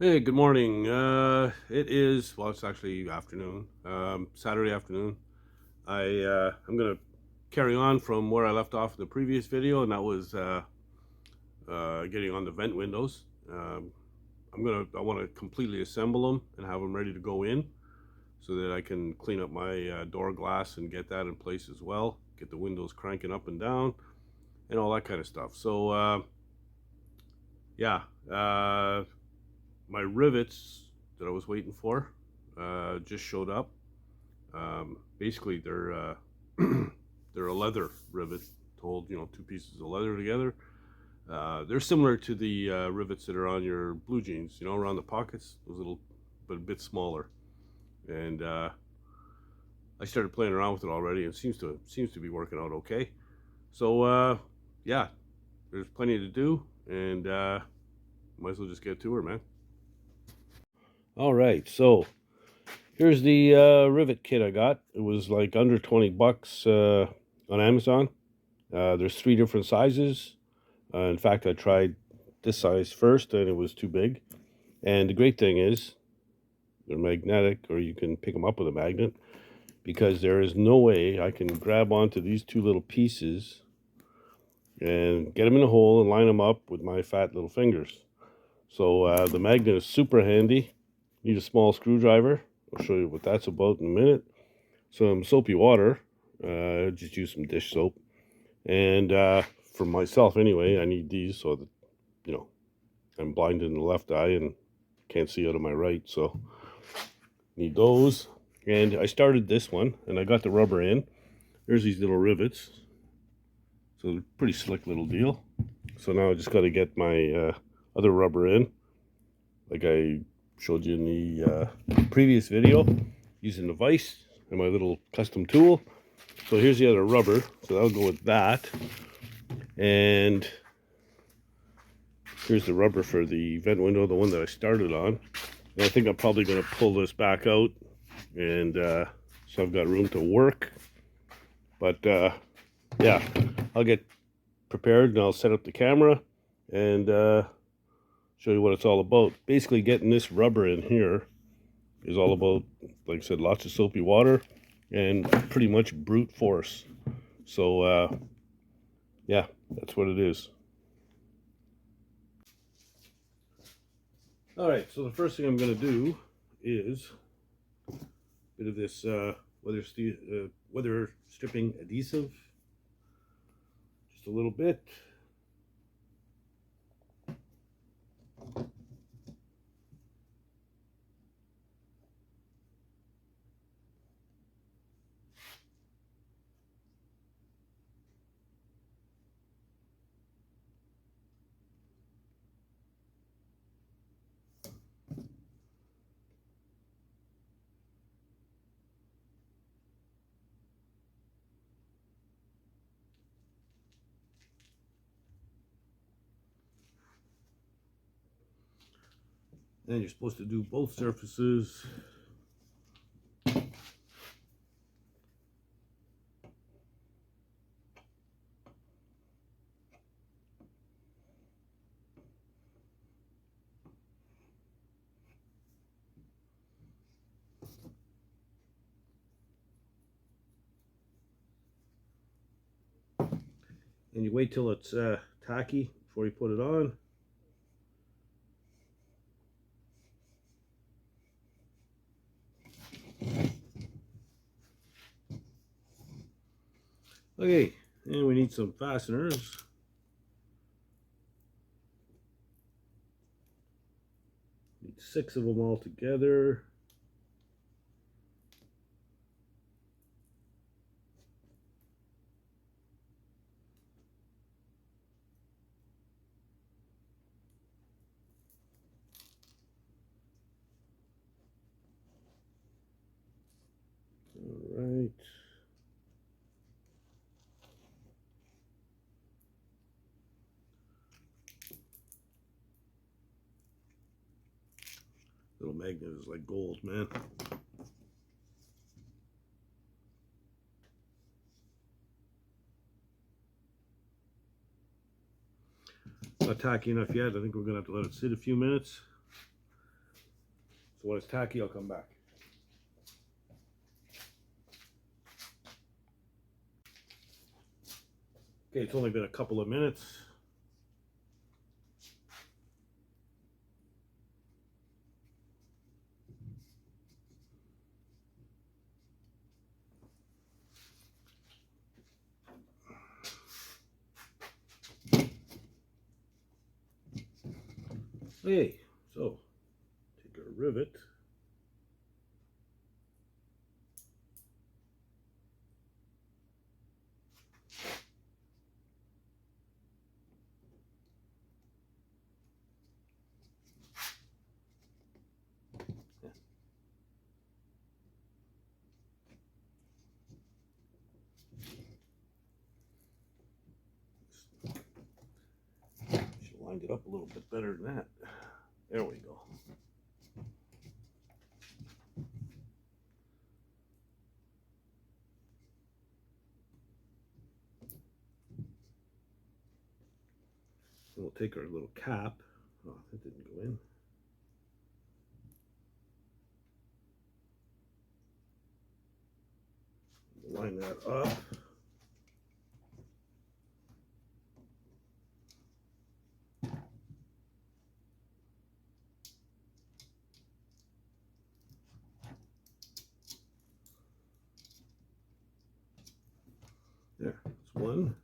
Hey, good morning. It is, well, it's actually afternoon, Saturday afternoon. I'm gonna carry on from where I left off in the previous video, and that was getting on the vent windows. Um, I want to completely assemble them and have them ready to go in, so that I can clean up my door glass and get that in place as well. Get the windows cranking up and down, and all that kind of stuff. So yeah, my rivets that I was waiting for just showed up. Basically, they're a leather rivet to hold, two pieces of leather together. They're similar to the rivets that are on your blue jeans, around the pockets, those little, but a bit smaller. And I started playing around with it already, and it seems to be working out okay. So yeah, there's plenty to do, and might as well just get to her, man. All right, so here's the rivet kit I got. It was like under 20 bucks on Amazon. There's three different sizes. In fact, I tried this size first and it was too big. And the great thing is they're magnetic, or you can pick them up with a magnet, because there is no way I can grab onto these two little pieces and get them in a hole and line them up with my fat little fingers. So the magnet is super handy. Need a small screwdriver. I'll show you what that's about in a minute. Some soapy water. Just use some dish soap. And for myself anyway, I need these so that, you know, I'm blind in the left eye and can't see out of my right. So need those. And I started this one and I got the rubber in. There's these little rivets. So they're pretty slick little deal. So now I just got to get my other rubber in, like I showed you in the previous video, using the vise and my little custom tool. So here's the other rubber, so that'll go with that. And here's the rubber for the vent window, the one that I started on. And I think I'm probably going to pull this back out, and so I've got room to work. But yeah, I'll get prepared and I'll set up the camera and show you what it's all about. Basically, getting this rubber in here is all about, like I said, lots of soapy water and pretty much brute force. So yeah, that's what it is. All right, so the first thing I'm going to do is a bit of this weather stripping adhesive, just a little bit. And you're supposed to do both surfaces. And you wait till it's tacky before you put it on. Okay, and we need some fasteners. Need 6 of them all together. All right. Little magnet is like gold, man. Not tacky enough yet. I think we're gonna have to let it sit a few minutes. So when it's tacky, I'll come back. Okay, it's only been a couple of minutes. Okay, so take our rivet. Should have lined it up a little bit better than that. There we go. And we'll take our little cap. Oh, that didn't go in. Line that up. There, that's one.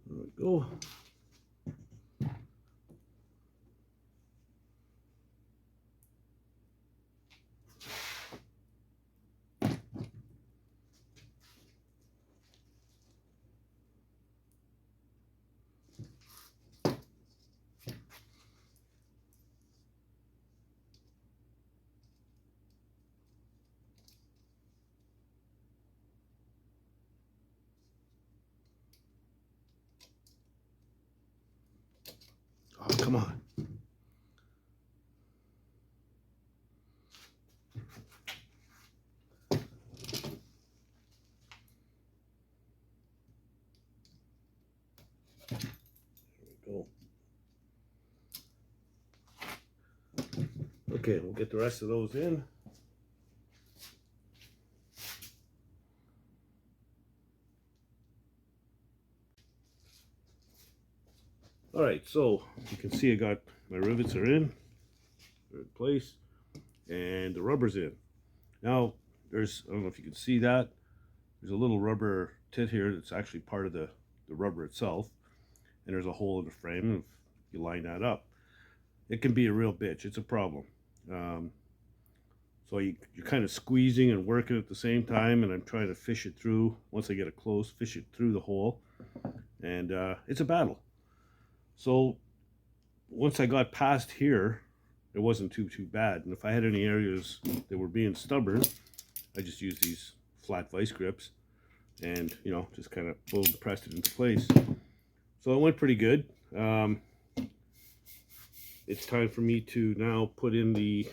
There we go. Oh, come on. There we go. Okay, we'll get the rest of those in. All right, so you can see I got my rivets are in, they're in place, and the rubber's in. Now, I don't know if you can see that, there's a little rubber tit here that's actually part of the rubber itself, and there's a hole in the frame, and if you line that up, it can be a real bitch, it's a problem. So you're kind of squeezing and working at the same time, and I'm trying to fish it through. Once I get it close, fish it through the hole, and it's a battle. So once I got past here, it wasn't too bad. And if I had any areas that were being stubborn, I just used these flat vice grips and, you know, just kind of boom, pressed it into place. So it went pretty good. It's time for me to now put in the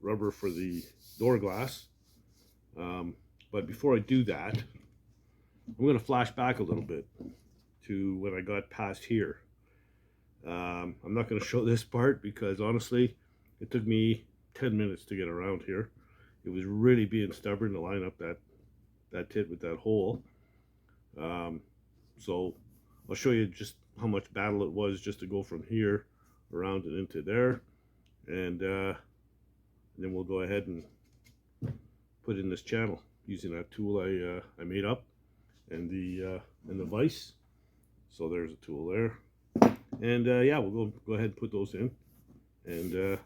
rubber for the door glass. But before I do that, I'm going to flash back a little bit to when I got past here. I'm not going to show this part because honestly, it took me 10 minutes to get around here. It was really being stubborn to line up that tit with that hole. So I'll show you just how much battle it was just to go from here around and into there, and then we'll go ahead and put in this channel using that tool I made up and the vise. So there's a tool there, and yeah, we'll go ahead and put those in and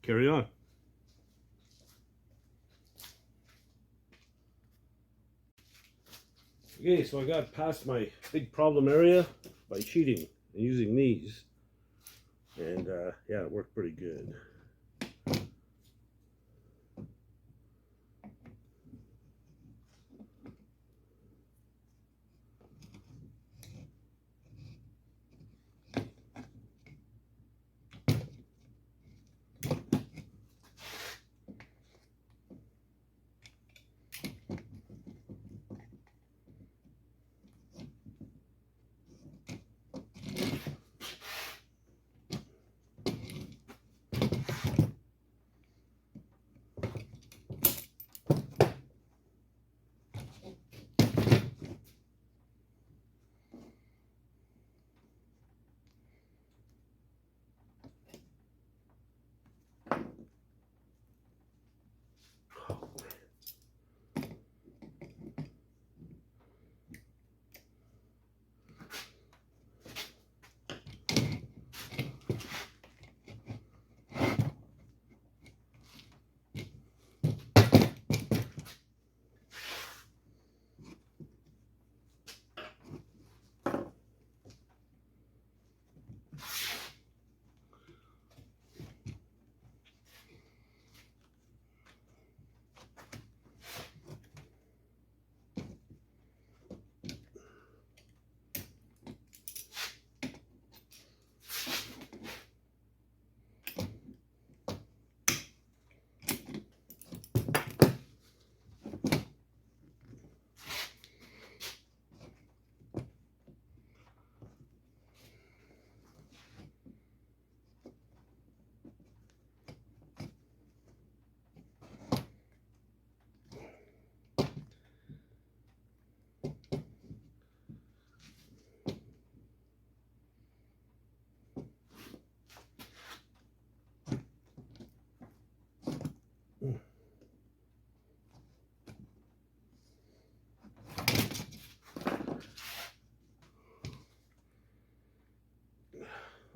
carry on. Okay, so I got past my big problem area by cheating and using these. And yeah, it worked pretty good.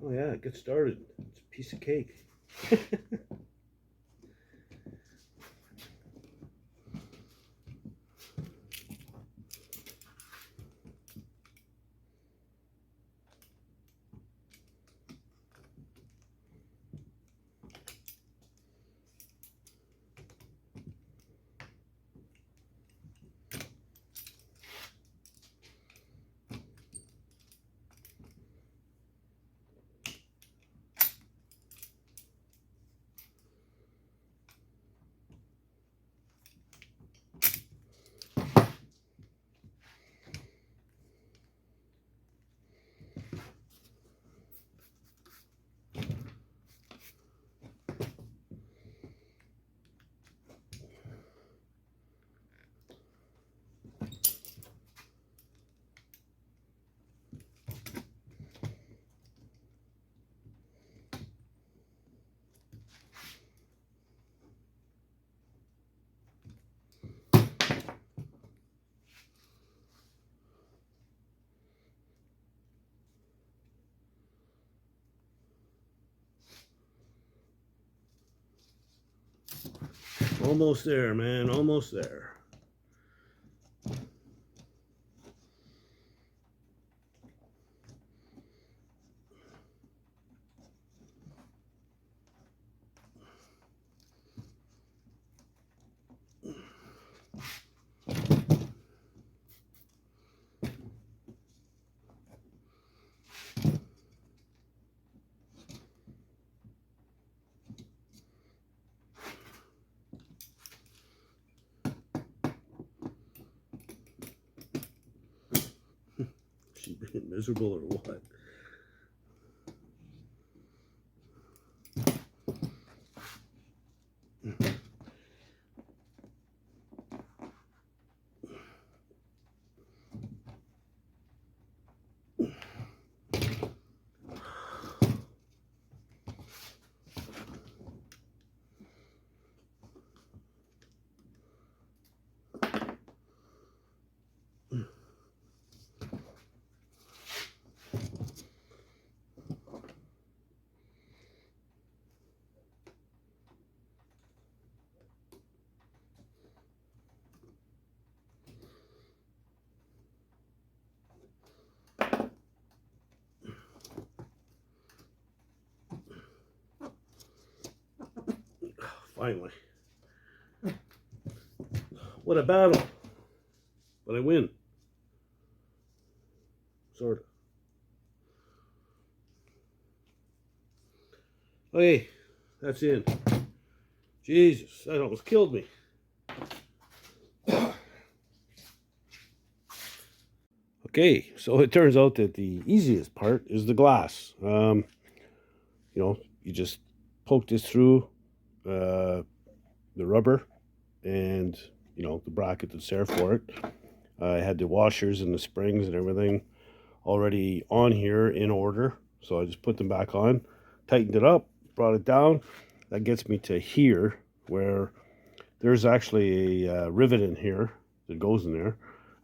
Oh yeah, get started. It's a piece of cake. Almost there, man. Almost there. She being miserable or what? Finally. What a battle. But I win. Sort of. Okay, that's in. Jesus, that almost killed me. Okay, so it turns out that the easiest part is the glass. You just poke this through the rubber and, the bracket that's there for it. I had the washers and the springs and everything already on here in order. So I just put them back on, tightened it up, brought it down. That gets me to here, where there's actually a rivet in here that goes in there.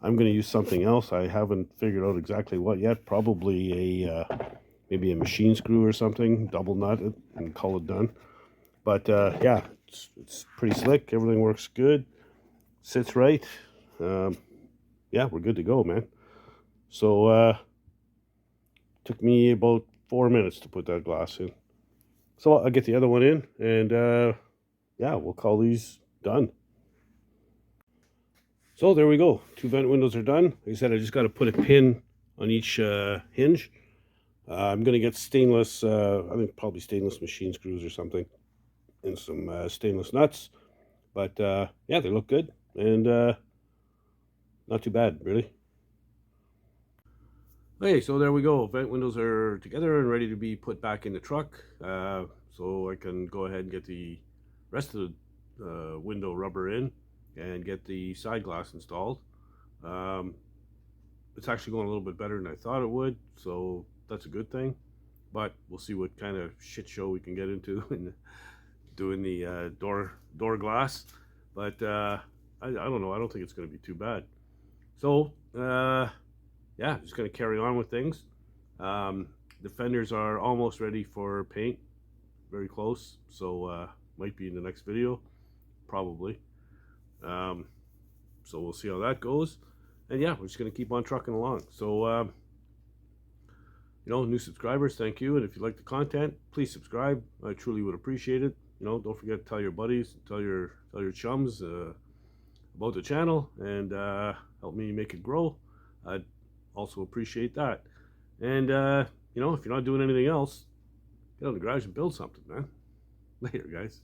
I'm going to use something else. I haven't figured out exactly what yet. Probably maybe a machine screw or something, double nut it and call it done. But yeah, it's pretty slick. Everything works good, sits right. Yeah, we're good to go, man. So took me about 4 minutes to put that glass in. So I'll get the other one in, and yeah, we'll call these done. So there we go. 2 vent windows are done. Like I said, I just got to put a pin on each hinge. I'm going to get stainless, I think probably stainless machine screws or something, and some stainless nuts. But yeah, they look good, and not too bad, really. Okay, so there we go. Vent windows are together and ready to be put back in the truck. So I can go ahead and get the rest of the window rubber in and get the side glass installed. It's actually going a little bit better than I thought it would, so that's a good thing. But we'll see what kind of shit show we can get into in doing the door glass. But I don't know. I don't think it's going to be too bad. So yeah, just going to carry on with things. The fenders are almost ready for paint, very close. So might be in the next video, probably. So we'll see how that goes. And yeah, we're just going to keep on trucking along. So, new subscribers, thank you. And if you like the content, please subscribe. I truly would appreciate it. Don't forget to tell your buddies, tell your chums about the channel, and help me make it grow. I'd also appreciate that. And, if you're not doing anything else, get out of the garage and build something, man. Later, guys.